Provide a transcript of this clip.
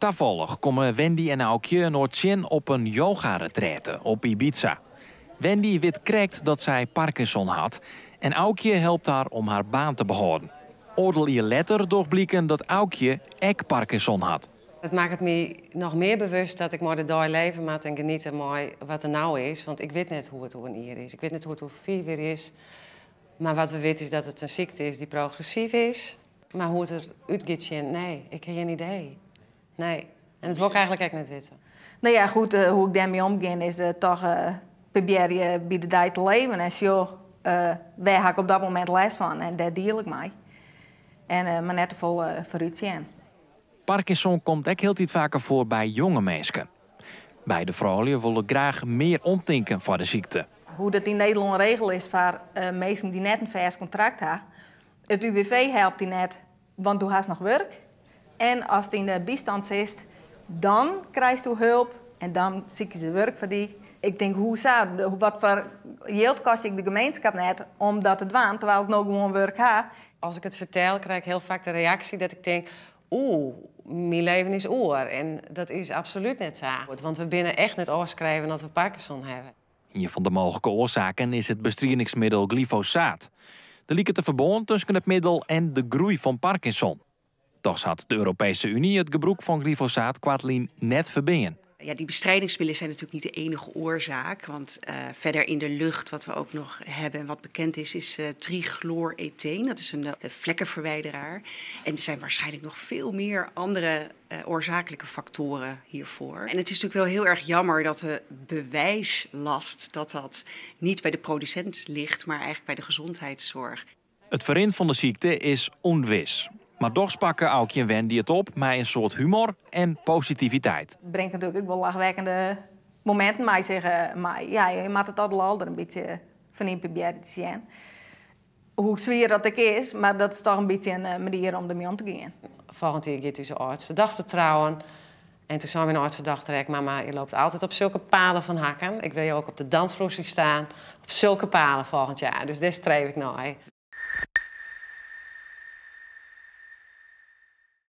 Toevallig komen Wendy en Aukje nooit op een yoga-retraite op Ibiza. Wendy weet correct dat zij Parkinson had en Aukje helpt haar om haar baan te behouden. Oordeel later doorblikken dat Aukje ook Parkinson had. Het maakt het me nog meer bewust dat ik maar de dag leven moet en genieten mooi wat er nou is. Want ik weet net hoe het hier is. Ik weet net hoe het vier weer is. Maar wat we weten is dat het een ziekte is die progressief is. Maar hoe het eruit gaat, nee, ik heb geen idee. Nee. En dat wil ik eigenlijk ook niet weten. Nou ja, goed, hoe ik daarmee omga is toch proberen bij de dag te leven. En zo, daar heb ik op dat moment les van en daar deel ik mee. En maar net te vol vooruit zien. Parkinson komt ook heel tijd vaker voor bij jonge mensen. Beide vrouwen willen graag meer omdenken voor de ziekte. Hoe dat in Nederland een regel is voor mensen die net een vast contract hebben. Het UWV helpt die net, want je hebt nog werk. En als het in de bijstand is, dan krijg je hulp en dan zie je werk voor die. Ik denk, wat voor geld kost ik de gemeenschap net omdat het waant, terwijl ik nog gewoon werk heb. Als ik het vertel, krijg ik heel vaak de reactie dat ik denk, mijn leven is oor. En dat is absoluut net zo. Want we binnen echt net oorschrijven dat we Parkinson hebben. Een van de mogelijke oorzaken is het bestrijdingsmiddel glyfosaat. Er lijkt te verbonden tussen het middel en de groei van Parkinson. Toch zat de Europese Unie het gebruik van glyfosaat kwartlien net verbinden. Ja, die bestrijdingsmiddelen zijn natuurlijk niet de enige oorzaak. Want verder in de lucht, wat we ook nog hebben en wat bekend is trichloretheen. Dat is een vlekkenverwijderaar. En er zijn waarschijnlijk nog veel meer andere oorzakelijke factoren hiervoor. En het is natuurlijk wel heel erg jammer dat de bewijslast dat niet bij de producent ligt, maar eigenlijk bij de gezondheidszorg. Het verrind van de ziekte is onwis. Maar toch pakken Aukje en Wendy het op met een soort humor en positiviteit. Het brengt natuurlijk ook wel lachwekkende momenten mee, zeggen. Maar ja, je moet het al er een beetje van in proberen te zien. Hoe zwaar dat ik is, maar dat is toch een beetje een manier om ermee om te gaan. Volgend jaar gaat onze oudste dag te trouwen. En toen zei mijn oudste dag direct, mama, je loopt altijd op zulke palen van hakken. Ik wil je ook op de dansvloer zien staan, op zulke palen volgend jaar. Dus daar streef ik naar.